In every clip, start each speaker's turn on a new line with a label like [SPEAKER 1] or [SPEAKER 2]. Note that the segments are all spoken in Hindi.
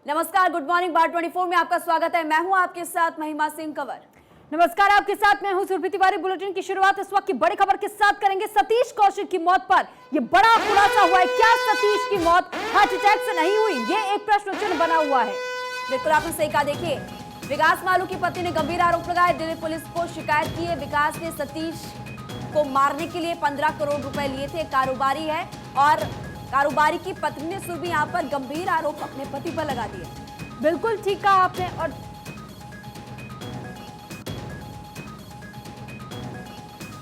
[SPEAKER 1] नमस्कार, गुड मॉर्निंग बार 24 में आपका स्वागत है। मैं हूं आपके साथ महिमा सिंह कंवर।
[SPEAKER 2] नमस्कार, आपके साथ मैं हूं सुरभि तिवारी। बुलेटिन की शुरुआत इस वक्त की बड़ी खबर के साथ करेंगे। सतीश कौशिक की मौत पर यह बड़ा खुलासा हुआ है। क्या सतीश की मौत हार्ट अटैक से नहीं हुई? ये एक प्रश्न चिन्ह बना हुआ है।
[SPEAKER 1] बिल्कुल आपने सही कहा। देखिए, विकास मालू की पत्नी ने गंभीर आरोप लगाए। दिल्ली पुलिस को शिकायत की है। विकास ने सतीश को मारने के लिए 15 करोड़ रुपए लिए थे। कारोबारी है और कारोबारी की पत्नी ने सुरभि यहां पर गंभीर आरोप अपने पति पर लगा दिए।
[SPEAKER 2] बिल्कुल ठीक कहा आपने। और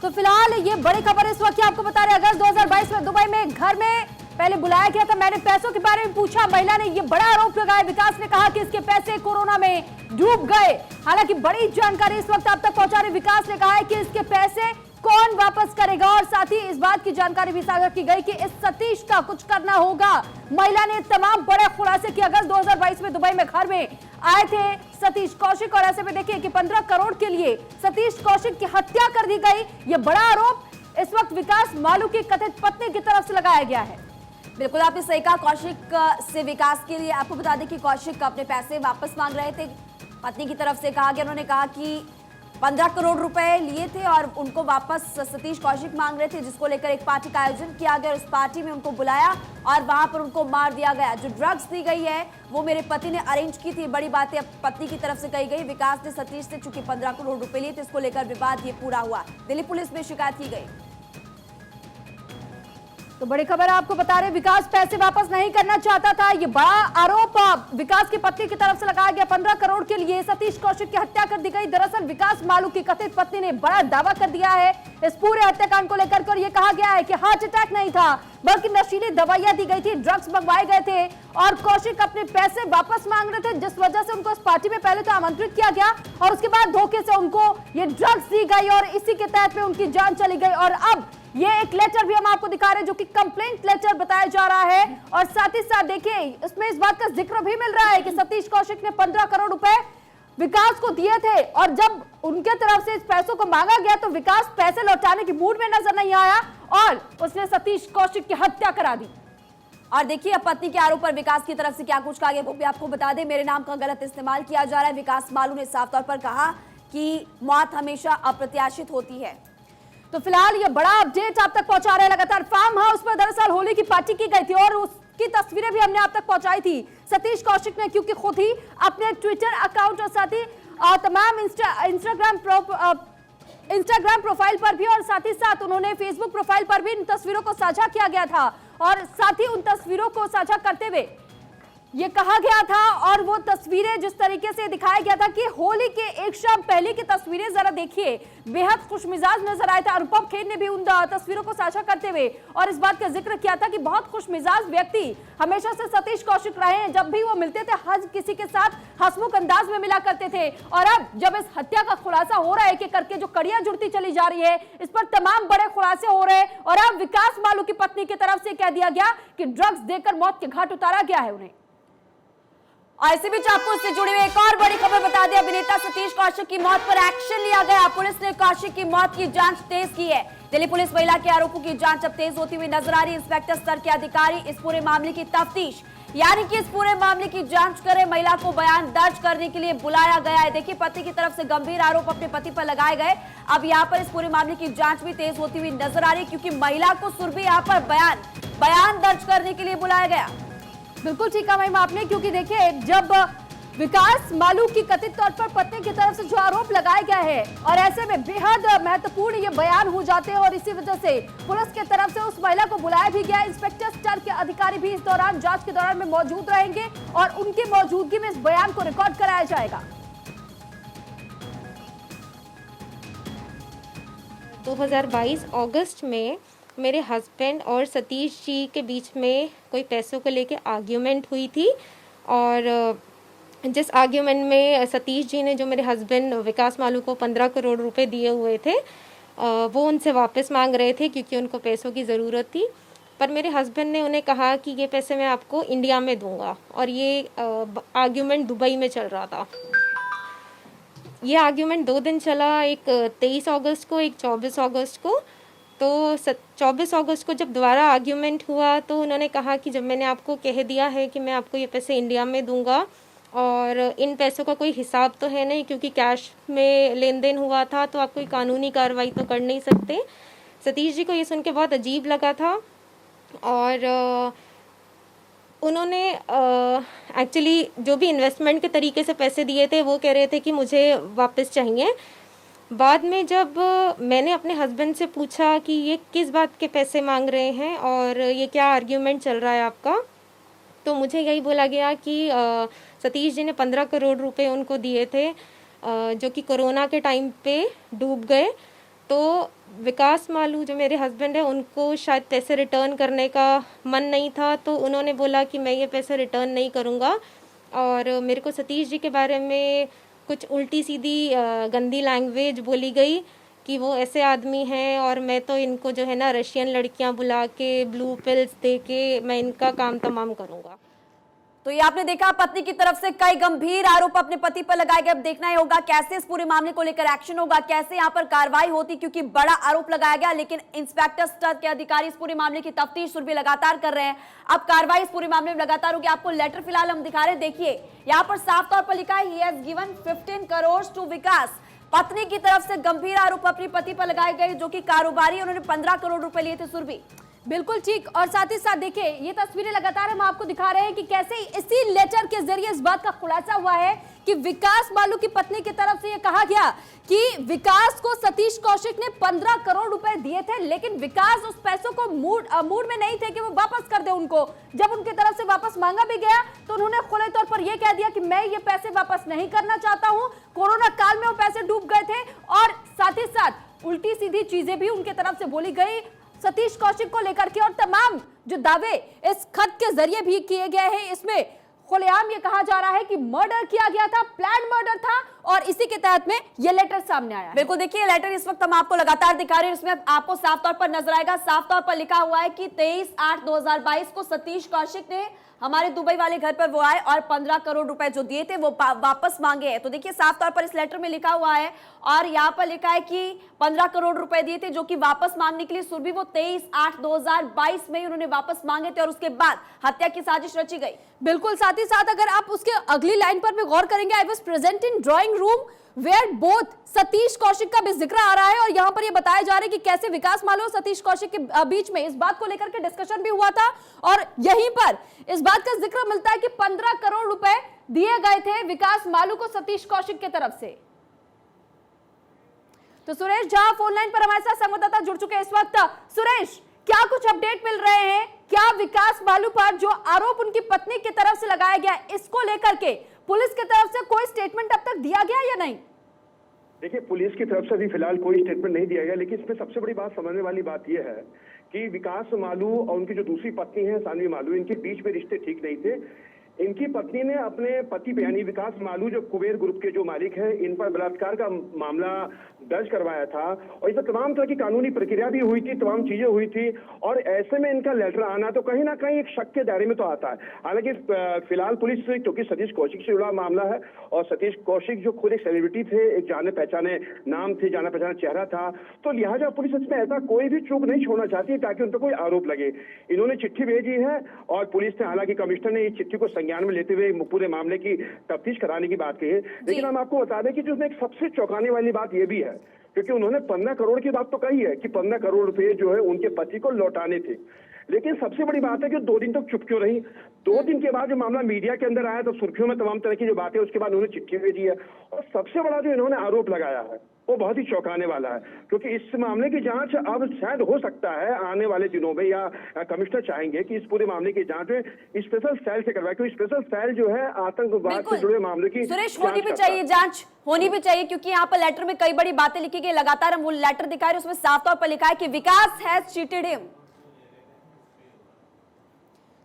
[SPEAKER 2] तो फिलहाल ये बड़ी खबर इस वक्त आपको बता रहे। अगस्त 2022 में दुबई में घर में पहले बुलाया गया था। मैंने पैसों के बारे में पूछा। महिला ने ये बड़ा आरोप लगाया। विकास ने कहा कि इसके पैसे कोरोना में डूब गए। हालांकि बड़ी जानकारी इस वक्त आप तक पहुंचा रहे। विकास ने कहा है कि इसके पैसे कौन वापस करेगा और साथ ही इस बात की जानकारी भी साझा की गई कि इस सतीश का कुछ करना होगा। महिला ने तमाम बड़े खुलासे किए। अगस्त 2022 में दुबई में घर में आए थे सतीश कौशिक और ऐसे में देखिए कि 15 करोड़ के लिए सतीश कौशिक की हत्या कर दी गई। यह बड़ा आरोप इस वक्त विकास मालू की कथित पत्नी की तरफ से लगाया गया है।
[SPEAKER 1] बिल्कुल आपने सही कहा। कौशिक से विकास के लिए आपको बता दें कि कौशिक अपने पैसे वापस मांग रहे थे। पत्नी की तरफ से कहा गया, उन्होंने कहा कि 15 करोड़ रुपए लिए थे और उनको वापस सतीश कौशिक मांग रहे थे, जिसको लेकर एक पार्टी का आयोजन किया गया। उस पार्टी में उनको बुलाया और वहां पर उनको मार दिया गया। जो ड्रग्स दी गई है वो मेरे पति ने अरेंज की थी। बड़ी बातें पत्नी की तरफ से कही गई। विकास ने सतीश से चूंकि 15 करोड़ रुपए लिए थे, इसको लेकर विवाद ये पूरा हुआ। दिल्ली पुलिस में शिकायत की गई।
[SPEAKER 2] तो बड़ी खबर आपको बता रहे, विकास पैसे वापस नहीं करना चाहता था। ये बड़ा आरोप विकास की पत्नी की तरफ से लगाया गया। 15 करोड़ के लिए सतीश कौशिक की हत्या कर दी गई। दरअसल विकास मालू की कथित पत्नी ने बड़ा दावा कर दिया है इस पूरे हत्याकांड को लेकर और ये कहा गया है कि हार्ट अटैक नहीं था बल्कि नशीली दवाइयां दी गई थी, ड्रग्स मंगवाए गए थे और कौशिक अपने पैसे वापस मांग रहे थे, जिस वजह से उनको इस पार्टी में पहले तो आमंत्रित किया गया और उसके बाद धोखे से उनको ये ड्रग्स दी गई और इसी के तहत में उनकी जान चली गई। और अब ये एक लेटर भी हम आपको दिखा रहे हैं जो कि कंप्लेंट लेटर बताया जा रहा है और साथ ही साथ देखिए इसमें इस बात का जिक्र भी मिल रहा है कि सतीश कौशिक ने 15 करोड़ रुपए विकास को दिए थे और जब उनके तरफ से इस पैसों को मांगा गया तो विकास पैसे लौटाने की मूड में नजर नहीं आया और उसने सतीश कौशिक की हत्या करा दी।
[SPEAKER 1] और देखिए अब पत्नी के आरोप पर विकास की तरफ से क्या कुछ कहा गया वो भी आपको बता दें। मेरे नाम का गलत इस्तेमाल किया जा रहा है। विकास मालू ने साफ तौर पर कहा कि मौत हमेशा अप्रत्याशित होती है।
[SPEAKER 2] तो फिलहाल ये बड़ा अपडेट आप तक पहुंचा रहे हैं लगातार। फार्म हाउस पर दरअसल होली की पार्टी की गई थी और उसकी तस्वीरें भी हमने आप तक पहुंचाई थी। सतीश कौशिक ने क्योंकि खुद ही अपने ट्विटर अकाउंट और साथ ही तमाम इंस्टाग्राम प्रोफाइल पर भी और साथ ही साथ उन्होंने फेसबुक प्रोफाइल पर भी इन तस्वीरों को साझा किया गया था और साथ ही उन तस्वीरों को साझा करते हुए ये कहा गया था और वो तस्वीरें जिस तरीके से दिखाया गया था कि होली के एक शाम पहले की तस्वीरें जरा देखिए, बेहद खुशमिजाज नजर आए थे। अनुपम खेर ने भी उन तस्वीरों को साझा करते हुए और इस बात का जिक्र किया था कि बहुत खुशमिजाज व्यक्ति हमेशा से सतीश कौशिक रहे हैं। जब भी वो मिलते थे हर किसी के साथ हंसमुख अंदाज में मिला करते थे और अब जब इस हत्या का खुलासा हो रहा है कि करके जो कड़ियां जुड़ती चली जा रही है, इस पर तमाम बड़े खुलासे हो रहे हैं और अब विकास मालू की पत्नी की तरफ से कह दिया गया कि ड्रग्स देकर मौत के घाट उतारा गया है उन्हें।
[SPEAKER 1] और इसी बीच आपको इससे जुड़ी हुई एक और बड़ी खबर बता दें। अभिनेता सतीश कौशिक की मौत पर एक्शन लिया गया। पुलिस ने कौशिक की मौत की जांच तेज की है। दिल्ली पुलिस महिला के आरोपों की जांच अब तेज होती हुई नजर आ रही है। इंस्पेक्टर स्तर के अधिकारी इस पूरे मामले की तफ्तीश यानी कि इस पूरे मामले की जांच करें। महिला को बयान दर्ज करने के लिए बुलाया गया है। देखिए पति की तरफ से गंभीर आरोप अपने पति पर लगाए गए। अब यहाँ पर इस पूरे मामले की जांच भी तेज होती हुई नजर आ रही है क्योंकि महिला को सुरभि यहाँ पर बयान दर्ज करने के लिए बुलाया गया।
[SPEAKER 2] बिल्कुल ठीक कहा महिमा आपने, क्योंकि देखिए जब विकास मालू की कथित तौर पर पत्नी की तरफ से जो आरोप लगाया गया है और ऐसे में बेहद महत्वपूर्ण ये बयान हो जाते हैं और इसी वजह से पुलिस की तरफ से उस महिला को बुलाया भी गया। इंस्पेक्टर स्तर के अधिकारी भी इस दौरान जांच के दौरान में मौजूद रहेंगे और उनकी मौजूदगी में इस बयान को रिकॉर्ड कराया जाएगा।
[SPEAKER 3] 2022 अगस्त में मेरे हस्बैंड और सतीश जी के बीच में कोई पैसों को लेके आर्ग्यूमेंट हुई थी और जिस आर्ग्यूमेंट में सतीश जी ने जो मेरे हस्बैंड विकास मालू को 15 करोड़ रुपए दिए हुए थे वो उनसे वापस मांग रहे थे क्योंकि उनको पैसों की ज़रूरत थी। पर मेरे हस्बैंड ने उन्हें कहा कि ये पैसे मैं आपको इंडिया में दूंगा और ये आर्ग्यूमेंट दुबई में चल रहा था। ये आर्ग्यूमेंट 2 दिन चला, एक 23 अगस्त को, एक 24 अगस्त को। तो 24 अगस्त को जब दोबारा आर्ग्यूमेंट हुआ तो उन्होंने कहा कि जब मैंने आपको कह दिया है कि मैं आपको ये पैसे इंडिया में दूंगा और इन पैसों का कोई हिसाब तो है नहीं क्योंकि कैश में लेन देन हुआ था, तो आप कोई कानूनी कार्रवाई तो कर नहीं सकते। सतीश जी को ये सुन के बहुत अजीब लगा था और उन्होंने एक्चुअली जो भी इन्वेस्टमेंट के तरीके से पैसे दिए थे वो कह रहे थे कि मुझे वापस चाहिए। बाद में जब मैंने अपने हस्बैंड से पूछा कि ये किस बात के पैसे मांग रहे हैं और ये क्या आर्ग्यूमेंट चल रहा है आपका, तो मुझे यही बोला गया कि सतीश जी ने 15 करोड़ रुपए उनको दिए थे जो कि कोरोना के टाइम पे डूब गए। तो विकास मालू जो मेरे हस्बैंड है उनको शायद पैसे रिटर्न करने का मन नहीं था, तो उन्होंने बोला कि मैं ये पैसे रिटर्न नहीं करूँगा। और मेरे को सतीश जी के बारे में कुछ उल्टी सीधी गंदी लैंग्वेज बोली गई कि वो ऐसे आदमी हैं और मैं तो इनको जो है ना रशियन लड़कियां बुला के ब्लू पिल्स दे के मैं इनका काम तमाम करूँगा।
[SPEAKER 1] तो ये आपने देखा पत्नी की तरफ से कई गंभीर आरोप अपने पति पर लगाए गए। अब देखना ही होगा कैसे इस पूरे मामले को लेकर एक्शन होगा, कैसे यहाँ पर कार्रवाई होती, क्योंकि बड़ा आरोप लगाया गया। लेकिन इंस्पेक्टर स्तर के अधिकारी इस पूरे मामले की तफ्तीश भी लगातार कर रहे हैं। अब कार्रवाई इस पूरे मामले में लगातार होगी। आपको लेटर फिलहाल हम दिखा रहे हैं, देखिए यहाँ पर साफ तौर पर लिखा है ही has given 15 crore to Vikas. पत्नी की तरफ से गंभीर आरोप अपनी पति पर लगाए गए जो कि कारोबारी, उन्होंने 15 करोड़ रुपए लिए थे। सुरभि
[SPEAKER 2] बिल्कुल ठीक। और साथ ही साथ देखिए ये तस्वीरें लगातार हम आपको दिखा रहे हैं कि कैसे इसी लेटर के जरिए इस बात का खुलासा हुआ है कि विकास मालू की पत्नी की तरफ से ये कहा गया कि विकास को सतीश कौशिक ने 15 करोड़ रुपए दिए थे, लेकिन विकास उस पैसों को मूड में नहीं थे कि वो वापस कर दे उनको। जब उनकी तरफ से वापस मांगा भी गया तो उन्होंने खुले तौर पर यह कह दिया कि मैं ये पैसे वापस नहीं करना चाहता हूं। कोरोना काल में वो पैसे डूब गए थे और साथ ही साथ उल्टी सीधी चीजें भी उनकी तरफ से बोली गई सतीश कौशिक को लेकर के। और तमाम जो दावे इस खत के जरिए भी किए गए हैं, इसमें खुलेआम ये कहा जा रहा है कि मर्डर किया गया था, प्लान मर्डर था और इसी के तहत में ये लेटर सामने आया है।
[SPEAKER 1] बिल्कुल देखिए लेटर इस वक्त हम आपको लगातार दिखा रहे हैं, इसमें आपको साफ तौर पर नजर आएगा। साफ तौर पर लिखा हुआ है कि 23/8/2022 को सतीश कौशिक ने हमारे दुबई वाले घर पर वो आए और 15 करोड़ रुपए जो दिए थे वो वापस मांगे हैं। तो देखिए साफ तौर पर इस लेटर में लिखा हुआ है और यहाँ पर लिखा है कि 15 करोड़ रुपए दिए थे जो कि वापस मांगने के लिए सुरभि वो 23/8/2022 में उन्होंने वापस मांगे थे और उसके बाद हत्या की साजिश रची गई।
[SPEAKER 2] बिल्कुल। साथ ही साथ अगर आप उसके अगली लाइन पर भी गौर करेंगे, I was present in drawing room where both Satish Kaushik का भी जिक्र आ रहा है और यहाँ पर ये बताया जा रहा है कि कैसे विकास मालू और सतीश कौशिक के बीच में इस बात को लेकर के डिस्कशन भी हुआ था और यहीं पर इस बात का जिक्र मिलता है कि 15 करोड़ रुपए दिए गए थे विकास मालू को सतीश कौशिक की तरफ से। तो सुरेश झा फोन लाइन पर हमारे साथ संवाददाता जुड़ चुके हैं इस वक्त। सुरेश, क्या कुछ अपडेट मिल रहे हैं? क्या विकास मालू पर जो आरोप उनकी पत्नी की तरफ से लगाया गया, इसको लेकर के पुलिस की तरफ से कोई स्टेटमेंट अब तक दिया गया या नहीं?
[SPEAKER 4] देखिए पुलिस की तरफ से अभी फिलहाल कोई स्टेटमेंट नहीं दिया गया, लेकिन इसमें सबसे बड़ी बात समझने वाली बात यह है कि विकास मालू और उनकी जो दूसरी पत्नी है सानवी मालू, इनके बीच में रिश्ते ठीक नहीं थे। इनकी पत्नी ने अपने पति पे यानी विकास मालू जो कुबेर ग्रुप के जो मालिक है, इन पर बलात्कार का मामला दर्ज करवाया था और इसमें तमाम तरह की कानूनी प्रक्रिया भी हुई थी, तमाम चीजें हुई थी और ऐसे में इनका लेटर आना तो कहीं ना कहीं एक शक के दायरे में तो आता है। हालांकि फिलहाल पुलिस क्योंकि सतीश कौशिक से जुड़ा मामला है और सतीश कौशिक जो खुद एक सेलिब्रिटी थे, एक जाने पहचाने नाम थे, जाना पहचाना चेहरा था, तो लिहाजा पुलिस इसमें ऐसा कोई भी चूक नहीं छोड़ना चाहती है ताकि उन पर कोई आरोप लगे। इन्होंने चिट्ठी भेजी है और पुलिस ने, हालांकि कमिश्नर ने इस चिट्ठी को संज्ञान में लेते हुए पूरे मामले की तफ्तीश कराने की बात कही है। लेकिन हम आपको बता दें कि जो एक सबसे चौंकाने वाली बात यह भी है, क्योंकि उन्होंने 15 करोड़ की बात तो कही है कि 15 करोड़ रुपए जो है उनके पति को लौटाने थे, लेकिन सबसे बड़ी बात है कि 2 दिन तक चुप क्यों रही। 2 दिन के बाद जो मामला मीडिया के अंदर आया तो सुर्खियों में तमाम तरह की जो बातें, उसके बाद उन्होंने चिट्ठी भेजी है और सबसे बड़ा जो इन्होंने आरोप लगाया है वो बहुत ही चौंकाने वाला है, क्योंकि इस मामले की जांच अब शायद हो सकता है आने वाले दिनों में, या कमिश्नर चाहेंगे कि इस पूरे मामले की जांच स्पेशल सेल से करवाए, क्योंकि स्पेशल सेल जो है आतंकवाद से जुड़े मामले की
[SPEAKER 1] सुरेश होनी भी चाहिए, जांच होनी भी चाहिए, क्योंकि यहाँ पर लेटर में कई बड़ी बातें लिखी गई। लगातार हम वो लेटर दिखा रहे हैं, उसमें साफ तौर पर लिखा है कि विकास हैज चीटेड हिम।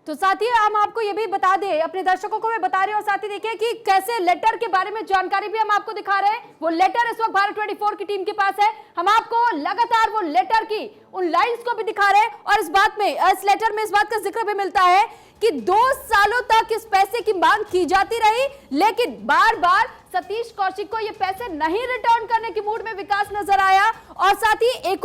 [SPEAKER 2] तो साथ ही हम आपको ये भी बता दें, अपने दर्शकों को भी बता रहे हैं और साथ ही देखिए कि कैसे लेटर के बारे में जानकारी भी हम आपको दिखा रहे हैं। वो लेटर इस वक्त भारत 24 की टीम के पास है, हम आपको लगातार वो लेटर की उन लाइंस को भी दिखा रहे हैं और इस बात में, इस लेटर में इस बात का जिक्र भी मिलता है कि 2 सालों तक इस पैसे की मांग की जाती रही, लेकिन बार बार सतीश कौशिक को ये पैसे नहीं रिटर्न करने की मूड में विकास नजर आया। और साथ ही एक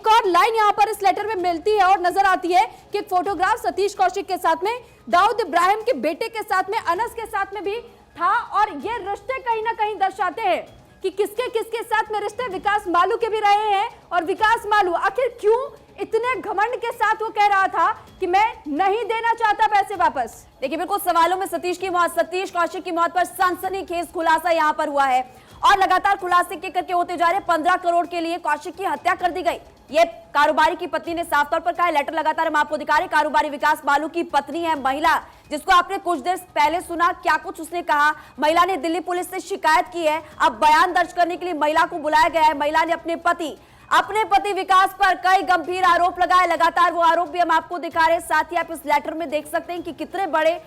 [SPEAKER 2] और लाइन यहाँ पर इस लेटर में मिलती है और नजर आती है कि एक फोटोग्राफ सतीश कौशिक के साथ में दाऊद इब्राहिम के बेटे के साथ में अनस के साथ में भी था। और ये रिश्ते कहीं ना कहीं दर्शाते हैं कि किसके किसके साथ में रिश्ते विकास मालू के भी रहे हैं। और विकास मालू आखिर क्यों इतने घमंड के साथ वो कह रहा था कि मैं नहीं देना चाहता पैसे वापस।
[SPEAKER 1] देखिए बिल्कुल सवालों में सतीश कौशिक की मौत पर सनसनीखेज खुलासा यहां पर हुआ है और लगातार खुलासे के करके होते जा रहे 15 करोड़ के लिए कौशिक की हत्या कर दी गई। ये कारोबारी की पत्नी ने साफ तौर पर कहा है। लेटर लगातार हम आपको दिखा रहे। कारोबारी विकास मालू की पत्नी है महिला, जिसको आपने कुछ देर पहले सुना क्या कुछ उसने कहा। महिला ने दिल्ली पुलिस से शिकायत की है। अब बयान दर्ज करने के लिए महिला को बुलाया गया है। महिला ने अपने पति विकास पर कई गंभीर आरोप लगाए। लगातार वो आरोप भी हम आपको दिखा रहे हैं। साथ ही आप इस लेटर में देख सकते हैं कि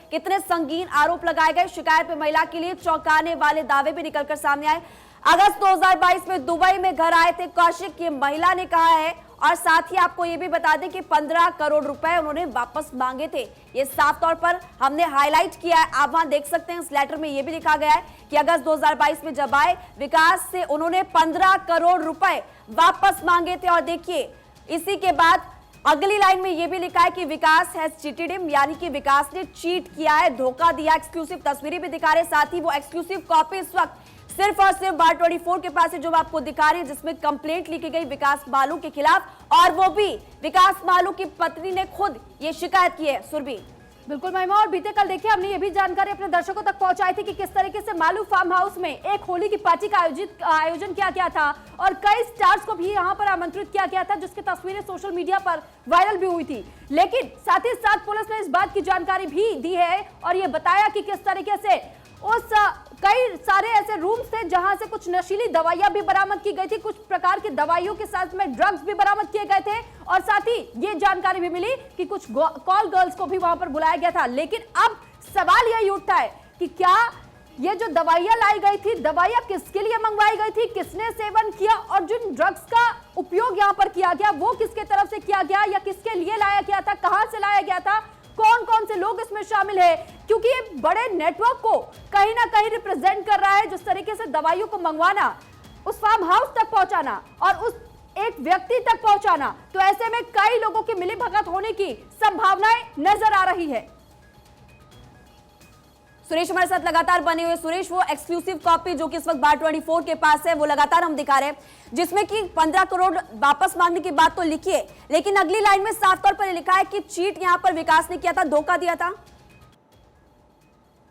[SPEAKER 1] कितने संगीन आरोप लगाए गए। शिकायत में महिला के लिए चौंकाने वाले दावे भी निकलकर सामने आए। अगस्त 2022 में दुबई में घर आए थे कौशिक, ये महिला ने कहा है। और साथ ही आपको ये भी बता दें कि 15 करोड़ रुपए उन्होंने वापस मांगे थे। ये साफ तौर पर हमने हाईलाइट किया है। आप वहां देख सकते हैं इस लेटर में ये भी लिखा गया है कि अगस्त 2022 में जब आए विकास से उन्होंने 15 करोड़ रुपए वापस मांगे थे। और देखिए इसी के बाद अगली लाइन में यह भी लिखा है कि विकास हैज चीटेड हिम, यानी कि विकास ने चीट किया है, धोखा दिया। एक्सक्लूसिव तस्वीरें भी दिखा रहे। साथ ही वो एक्सक्लूसिव कॉपी इस वक्त सिर्फ और सिर्फ बार 24 के पास है, जो आपको दिखा रहे हैं, जिसमें कंप्लेंट लिखी गई विकास मालू के खिलाफ। और वो भी विकास मालू की पत्नी ने खुद ये शिकायत की है। सुरभि
[SPEAKER 2] बिल्कुल महिमा, और बीते कल देखिए हमने ये भी जानकारी अपने दर्शकों तक पहुंचाई थी कि किस तरीके से मालू फार्म हाउस में एक होली की पार्टी का आयोजन किया गया था और कई स्टार्स को भी यहां पर आमंत्रित किया गया था, जिसकी तस्वीरें सोशल मीडिया पर वायरल भी हुई थी। लेकिन साथ ही साथ पुलिस ने इस बात की जानकारी भी दी है और ये बताया कि किस तरीके से उस कई सारे ऐसे रूम्स थे जहां से कुछ नशीली दवाइयां भी बरामद की गई थी, कुछ प्रकार की दवाइयों के साथ में ड्रग्स भी बरामद किए गए थे। और साथ ही ये जानकारी भी मिली कि कुछ कॉल गर्ल्स को भी वहां पर बुलाया गया था। लेकिन अब सवाल यही उठता है कि क्या ये जो दवाइयां लाई गई थी, दवाइयां किसके लिए मंगवाई गई थी, किसने सेवन किया, और जिन ड्रग्स का उपयोग यहां पर किया गया वो किसके तरफ से किया गया या किसके लिए लाया गया था, कहां से लाया गया था, कौन कौन से लोग इसमें शामिल है। क्योंकि ये बड़े नेटवर्क को कहीं ना कहीं रिप्रेजेंट कर रहा है, जिस तरीके से दवाइयों को मंगवाना, उस फार्म हाउस तक पहुंचाना और उस एक व्यक्ति तक पहुंचाना। तो ऐसे में कई लोगों की मिलीभगत होने की संभावनाएं नजर आ रही है।
[SPEAKER 1] सुरेश हमारे साथ लगातार बने हुए। सुरेश, वो एक्सक्लूसिव कॉपी जो कि इस वक्त बार 24 के पास है वो लगातार हम दिखा रहे हैं, जिसमें कि 15 करोड़ वापस मांगने की बात तो लिखी है, लेकिन अगली लाइन में साफ तौर पर लिखा है कि चीट यहां पर विकास ने किया था, धोखा दिया था।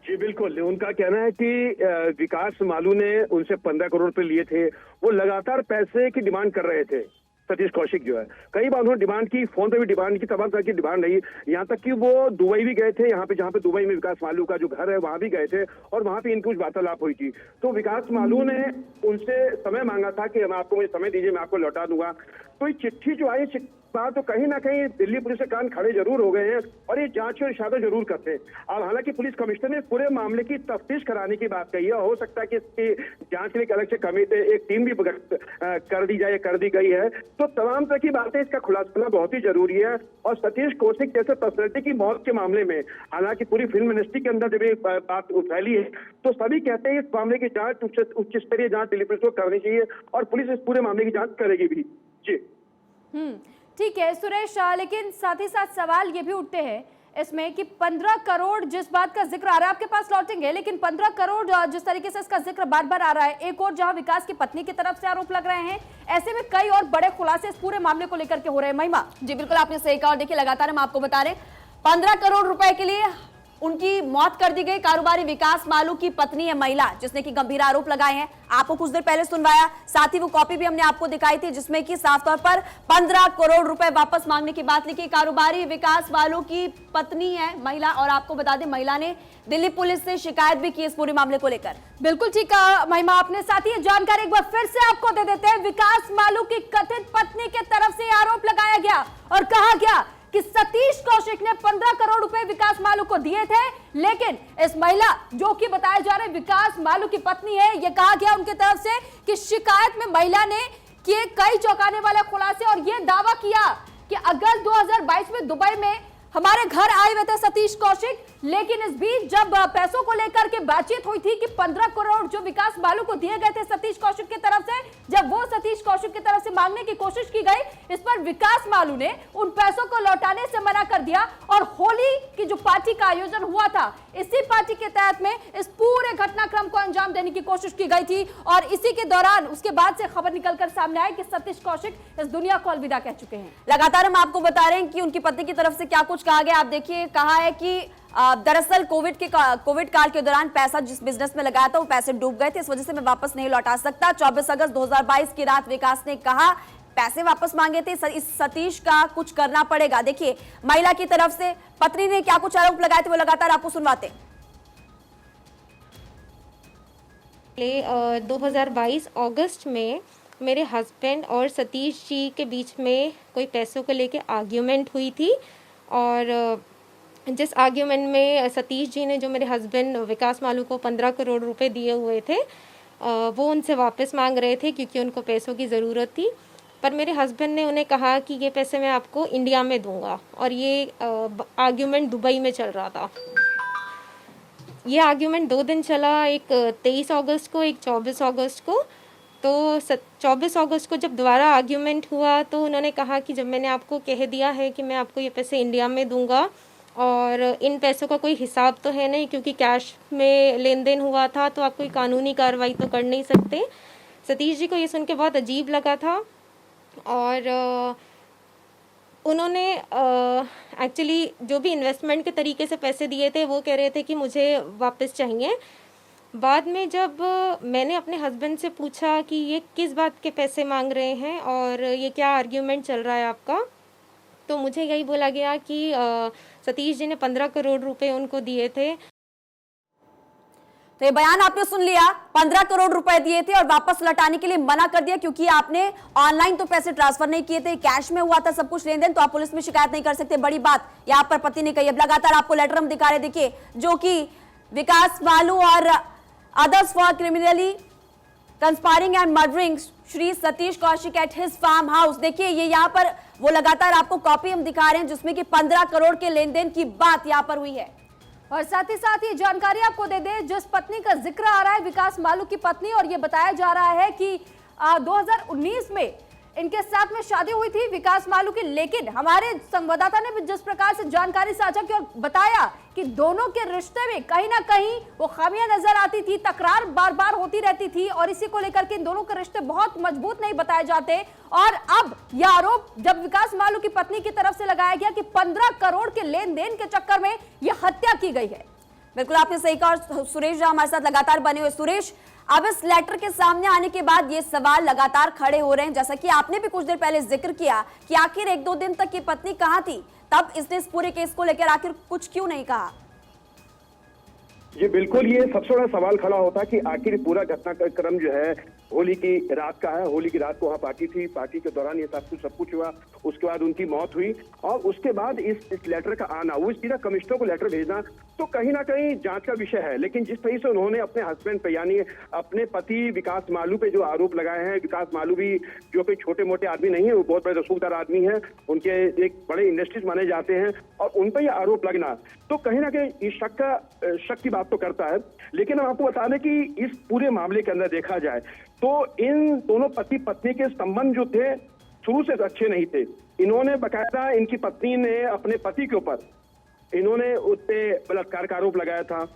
[SPEAKER 4] जी बिल्कुल, उनका कहना है कि विकास मालू ने उनसे 15 करोड़ रुपए लिए थे। वो लगातार पैसे की डिमांड कर रहे थे। सतीश कौशिक जो है कई बार उन्होंने डिमांड की, फोन पे भी डिमांड की, तमाम तरह की डिमांड रही। यहाँ तक कि वो दुबई भी गए थे, यहाँ पे जहाँ पे दुबई में विकास मालू का जो घर है वहां भी गए थे और वहां पे इनकी कुछ वार्तालाप हुई थी। तो विकास मालू ने उनसे समय मांगा था कि हम आपको मुझे समय दीजिए, मैं आपको लौटा दूंगा। तो ये चिट्ठी जो आई बात तो कहीं ना कहीं दिल्ली पुलिस के कान खड़े जरूर हो गए हैं और ये जांच और इशारा जरूर करते हैं। अब हालांकि पुलिस कमिश्नर ने पूरे मामले की तफ्तीश कराने की बात कही है। हो सकता है कि इसकी जांच के लिए अलग से कमेटी, एक टीम भी कर दी जाए, कर दी गई है। तो तमाम तरह की बातें, इसका खुलासा करना बहुत ही जरूरी है। और सतीश कौशिक जैसे पर्सनैलिटी की मौत के मामले में, हालांकि पूरी फिल्म इंडस्ट्री के अंदर जब ये बात फैली है तो सभी कहते हैं इस मामले की जांच उच्च स्तरीय जांच दिल्ली पुलिस को करनी चाहिए और पुलिस इस पूरे मामले की जांच करेगी भी। जी
[SPEAKER 2] ठीक है सुरेश, लेकिन साथ ही साथ सवाल ये भी उठते हैं इसमें कि 15 करोड़ जिस बात का जिक्र आ रहा है, आपके पास लौटेंगे, लेकिन 15 करोड़ जिस तरीके से इसका जिक्र बार बार आ रहा है, एक और जहां विकास की पत्नी की तरफ से आरोप लग रहे हैं, ऐसे में कई और बड़े खुलासे इस पूरे मामले को लेकर के हो रहे हैं। महिमा
[SPEAKER 1] जी बिल्कुल, आपने सही कहा। और देखिए लगातार हम आपको बता रहे 15 करोड़ रुपए के लिए उनकी मौत कर दी गई। कारोबारी विकास मालू की पत्नी है महिला, जिसने की गंभीर आरोप लगाए हैं। आपको कुछ देर पहले सुनवाया, साथ ही वो कॉपी भी हमने आपको दिखाई थी जिसमें कि साफ तौर पर 15 करोड़ रुपए वापस मांगने की बात लिखी। कारोबारी विकास मालू की पत्नी है महिला, और आपको बता दें महिला ने दिल्ली पुलिस से शिकायत भी की इस पूरे मामले को लेकर।
[SPEAKER 2] बिल्कुल ठीक कहा महिमा आपने। साथ ही जानकारी एक बार फिर से आपको दे देते हैं। विकास मालू की कथित पत्नी के तरफ से आरोप लगाया गया और कहा गया कि सतीश कौशिक ने 15 करोड़ रुपए विकास मालू को दिए थे, लेकिन इस महिला जो कि बताया जा रहा है विकास मालू की पत्नी है, यह कहा गया उनकी तरफ से कि शिकायत में महिला ने किए कई चौंकाने वाले खुलासे और यह दावा किया कि अगस्त 2022 में दुबई में हमारे घर आए हुए थे सतीश कौशिक, लेकिन इस बीच जब पैसों को लेकर के बातचीत हुई थी कि 15 करोड़ जो विकास मालू को दिए गए थे सतीश कौशिक की तरफ से, जब वो सतीश कौशिक की तरफ से मांगने की कोशिश की गई, इस पर विकास मालू ने उन पैसों को लौटाने से मना कर दिया। और होली की जो पार्टी का आयोजन हुआ था, इसी पार्टी के तहत में इस पूरे घटनाक्रम को अंजाम देने की कोशिश की गई थी। और इसी के दौरान उसके बाद से खबर निकलकर सामने आई कि सतीश कौशिक इस दुनिया को अलविदा कह चुके हैं।
[SPEAKER 1] लगातार हम आपको बता रहे हैं कि उनकी पत्नी की तरफ से क्या कुछ कहा गया। आप देखिए, कहा है कि दरअसल कोविड काल के दौरान पैसा जिस बिजनेस में लगाया था वो पैसे डूब गए थे, इस वजह से मैं वापस नहीं लौटा सकता। 24 अगस्त 2022 की रात विकास ने कहा पैसे वापस मांगे थे, इस सतीश का कुछ करना पड़ेगा। देखिए महिला की तरफ से पत्नी ने क्या कुछ आरोप लगाए थे, वो लगातार आपको सुनवाते हैं।
[SPEAKER 3] 2022 अगस्त में मेरे हस्बैंड और सतीश जी के बीच में कोई पैसों को लेके आर्ग्यूमेंट हुई थी। और जिस आर्ग्यूमेंट में सतीश जी ने जो मेरे हस्बैंड विकास मालू को 15 करोड़ रुपए दिए हुए थे, वो उनसे वापस मांग रहे थे क्योंकि उनको पैसों की ज़रूरत थी। पर मेरे हस्बैंड ने उन्हें कहा कि ये पैसे मैं आपको इंडिया में दूंगा। और ये आर्ग्यूमेंट दुबई में चल रहा था। ये आर्ग्यूमेंट 2 दिन चला, एक 23 अगस्त को, एक 24 अगस्त को। तो 24 अगस्त को जब दोबारा आर्ग्यूमेंट हुआ तो उन्होंने कहा कि जब मैंने आपको कह दिया है कि मैं आपको ये पैसे इंडिया में दूंगा और इन पैसों का कोई हिसाब तो है नहीं क्योंकि कैश में लेन देन हुआ था, तो आप कोई कानूनी कार्रवाई तो कर नहीं सकते। सतीश जी को ये सुन के बहुत अजीब लगा था और उन्होंने एक्चुअली जो भी इन्वेस्टमेंट के तरीके से पैसे दिए थे वो कह रहे थे कि मुझे वापस चाहिए। बाद में जब मैंने अपने हस्बैंड से पूछा कि ये किस बात के पैसे मांग रहे हैं और ये क्या आर्ग्यूमेंट चल रहा है आपका, तो मुझे यही बोला गया कि सतीश जी ने 15 करोड़ रुपए उनको दिए थे।
[SPEAKER 1] तो ये बयान आपने सुन लिया, 15 करोड़ रुपए दिए थे और वापस लौटाने के लिए मना कर दिया क्योंकि आपने ऑनलाइन तो पैसे ट्रांसफर नहीं किए थे, कैश में हुआ था सब कुछ लेन देन, तो आप पुलिस में शिकायत नहीं कर सकते। बड़ी बात यहाँ पर पति ने कही। अब लगातार आपको लेटर हम दिखा रहे, देखिए, जो कि विकास मालू और others for criminally conspiring and murdering Shri Satish Kaushik at his farmhouse. देखिए ये यहाँ पर वो लगातार आपको कॉपी हम दिखा रहे हैं जिसमें कि 15 करोड़ के लेन देन की बात यहाँ पर हुई है।
[SPEAKER 2] और साथ ही साथ ये जानकारी आपको दे दें, जिस पत्नी का जिक्र आ रहा है विकास मालू की पत्नी, और ये बताया जा रहा है कि 2019 में इनके साथ में शादी हुई थी विकास मालू की। लेकिन हमारे संवाददाता ने भी जिस प्रकार से जानकारी साझा की और बताया कि दोनों के रिश्ते में कहीं ना कहीं वो खामियां नजर आती थी, तकरार बार बार होती रहती थी और इसी को लेकर के इन दोनों के रिश्ते बहुत मजबूत नहीं बताए जाते। और अब यह आरोप जब विकास मालू की पत्नी की तरफ से लगाया गया कि 15 करोड़ के लेन देन के चक्कर में यह हत्या की गई है।
[SPEAKER 1] बिल्कुल आपने सही कहा। और सुरेश जी हमारे साथ लगातार बने हुए। सुरेश, अब इस लेटर के सामने आने के बाद ये सवाल लगातार खड़े हो रहे हैं, जैसा कि आपने भी कुछ देर पहले जिक्र किया कि आखिर 1-2 दिन तक ये पत्नी कहां थी, तब इसने इस पूरे केस को लेकर आखिर कुछ क्यों नहीं कहा?
[SPEAKER 4] जी बिल्कुल, ये सबसे बड़ा सवाल खड़ा होता कि आखिर पूरा घटनाक्रम जो है होली की रात का है। होली की रात को वहाँ पार्टी थी, पार्टी के दौरान ये सब कुछ हुआ, उसके बाद उनकी मौत हुई और उसके बाद इस लेटर का आना, वो सीधा कमिश्नर को लेटर भेजना, तो कहीं ना कहीं जांच का विषय है। लेकिन जिस तरह से उन्होंने अपने हस्बैंड पे यानी अपने पति विकास मालू पे जो आरोप लगाए हैं, विकास मालू भी जो कोई छोटे मोटे आदमी नहीं है, वो बहुत बड़े रसूखदार आदमी है, उनके एक बड़े इंडस्ट्रीज माने जाते हैं, और उन पर यह आरोप लगना तो कहीं ना कहीं इस शक की बात तो करता है। लेकिन हम आपको बता दें कि इस पूरे मामले के अंदर देखा जाए तो इन दोनों पति पत्नी के संबंध जो थे शुरू से अच्छे नहीं थे। इन्होंने बकायदा, इनकी पत्नी ने अपने पति के ऊपर इन्होंने उस पे बलात्कार का आरोप लगाया था,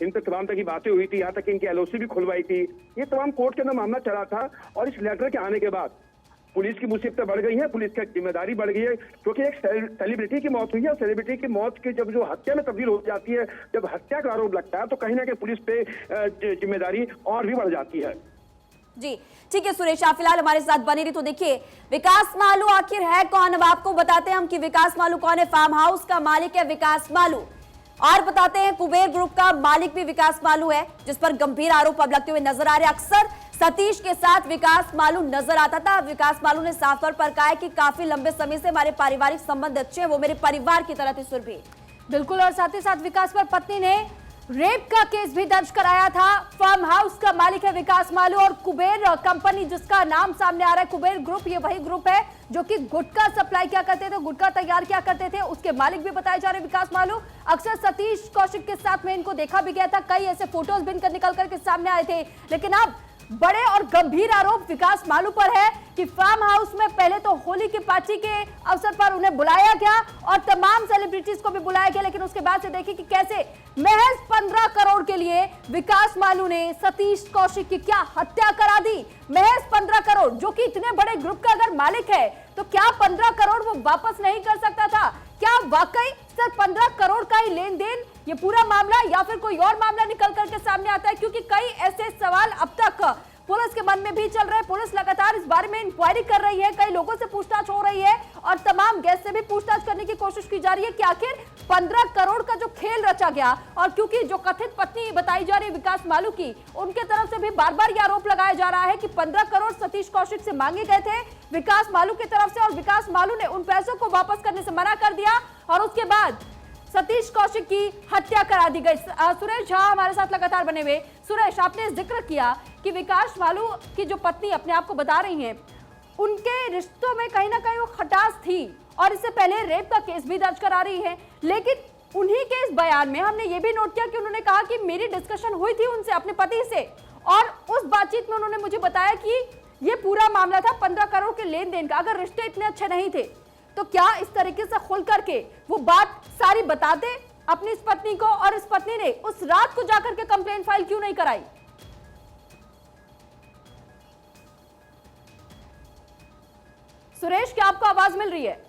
[SPEAKER 4] इन पर तमाम तरह की बातें हुई थी, यहाँ तक इनकी LOC भी खुलवाई थी। ये तमाम कोर्ट के अंदर मामला चला था और इस लेटर के आने के बाद पुलिस की मुसीबतें बढ़ गई हैं, पुलिस की जिम्मेदारी बढ़ गई है, क्योंकि एक सेलिब्रिटी की मौत हुई है। सेलिब्रिटी की मौत की जब जो हत्या में तब्दील हो जाती है, जब हत्या का आरोप लगता है, तो कहीं ना कहीं पुलिस पे जिम्मेदारी और भी बढ़ जाती है।
[SPEAKER 1] जी ठीक है सुरेश, आप फिलहाल हमारे साथ बने रही। तो देखिए विकास मालू आखिर है कौन, अब आपको बताते हैं हम कि विकास मालू कौन है। फार्म हाउस का मालिक है विकास मालू, और बताते हैं कुबेर ग्रुप का मालिक भी विकास मालू है, जिस पर गंभीर आरोप अब लगते हुए नजर आ रहे हैं। अक्सर सतीश के साथ विकास मालू नजर आता था। विकास मालू ने साफ तौर पर कहा है कि काफी लंबे समय से हमारे पारिवारिक संबंध अच्छे हैं, वो मेरे परिवार की तरह थे। सुरभि
[SPEAKER 2] बिल्कुल, और साथ ही साथ विकास पर पत्नी ने रेप का केस भी दर्ज कराया था। फार्म हाउस का मालिक है विकास मालू और कुबेर कंपनी जिसका नाम सामने आ रहा है, कुबेर ग्रुप, ये वही ग्रुप है जो कि गुटखा सप्लाई किया करते थे, गुटखा तैयार किया करते थे। उसके मालिक भी बताए जा रहे विकास मालू। अक्सर सतीश कौशिक के साथ में इनको देखा भी गया था, कई ऐसे फोटोज भी निकल करके सामने आए थे। लेकिन अब बड़े और गंभीर आरोप विकास मालू पर है कि फार्म हाउस में पहले तो होली की पार्टी के अवसर पर उन्हें बुलाया गया और तमाम सेलिब्रिटीज को भी बुलाया गया, लेकिन उसके बाद से देखिए कि कैसे महज 15 करोड़ के लिए विकास मालू ने सतीश कौशिक की क्या हत्या करा दी। महज 15 करोड़, जो कि इतने बड़े ग्रुप का अगर मालिक है तो क्या 15 करोड़ वो वापस नहीं कर सकता था? क्या वाकई सिर्फ 15 करोड़ का ही लेन देन ये पूरा मामला, या फिर कोई और मामला निकल करके सामने आता है? क्योंकि कई ऐसे सवाल अब तक पुलिस के मन में भी चल रहे हैं। पुलिस लगातार इस बारे में इंक्वायरी कर रही है, कई लोगों से पूछताछ हो रही है और तमाम गेस्ट से भी पूछताछ करने की कोशिश की जा रही है कि आखिर 15 करोड़ का जो खेल रचा गया, और क्योंकि जो कथित पत्नी बताई जा रही है विकास मालू की, उनके तरफ से भी बार बार यह आरोप लगाया जा रहा है कि 15 करोड़ सतीश कौशिक से मांगे गए थे विकास मालू की तरफ से और विकास मालू ने उन पैसों को वापस करने से मना कर दिया और उसके बाद सतीश कौशिक की हत्या करा दी गई। सुरेश झा हमारे साथ लगातार बने हुए। सुरेश, आपने जिक्र किया कि विकास मालू की जो पत्नी अपने आप को बता रही हैं, उनके रिश्तों में कहीं ना कहीं वो खटास थी और इससे पहले रेप का केस भी दर्ज करा रही है। लेकिन उन्हीं के इस बयान में हमने ये भी नोट किया कि उन्होंने कहा कि मेरी डिस्कशन हुई थी उनसे, अपने पति से, और उस बातचीत में उन्होंने मुझे बताया कि ये पूरा मामला था 15 करोड़ के लेन देन का। अगर रिश्ते इतने अच्छे नहीं थे तो क्या इस तरीके से खुल करके वो बात सारी बता दे अपनी इस पत्नी को, और इस पत्नी ने उस रात को जाकर के कंप्लेंट फाइल क्यों नहीं कराई? सुरेश, क्या आपको आवाज मिल रही है?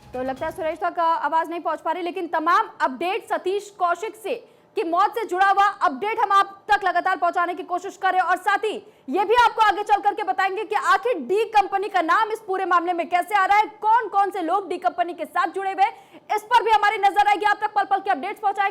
[SPEAKER 2] तो लगता है सुरेश तक आवाज नहीं पहुंच पा रही, लेकिन तमाम अपडेट सतीश कौशिक से की मौत से जुड़ा हुआ अपडेट हम आप तक लगातार पहुंचाने की कोशिश कर रहे हैं और साथ ही ये भी आपको आगे चल करके बताएंगे कि आखिर डी कंपनी का नाम इस पूरे मामले में कैसे आ रहा है, कौन कौन से लोग डी कंपनी के साथ जुड़े हुए, इस पर भी हमारी नजर आएगी। आप तक पल पल के अपडेट्स पहुंचाएंगे।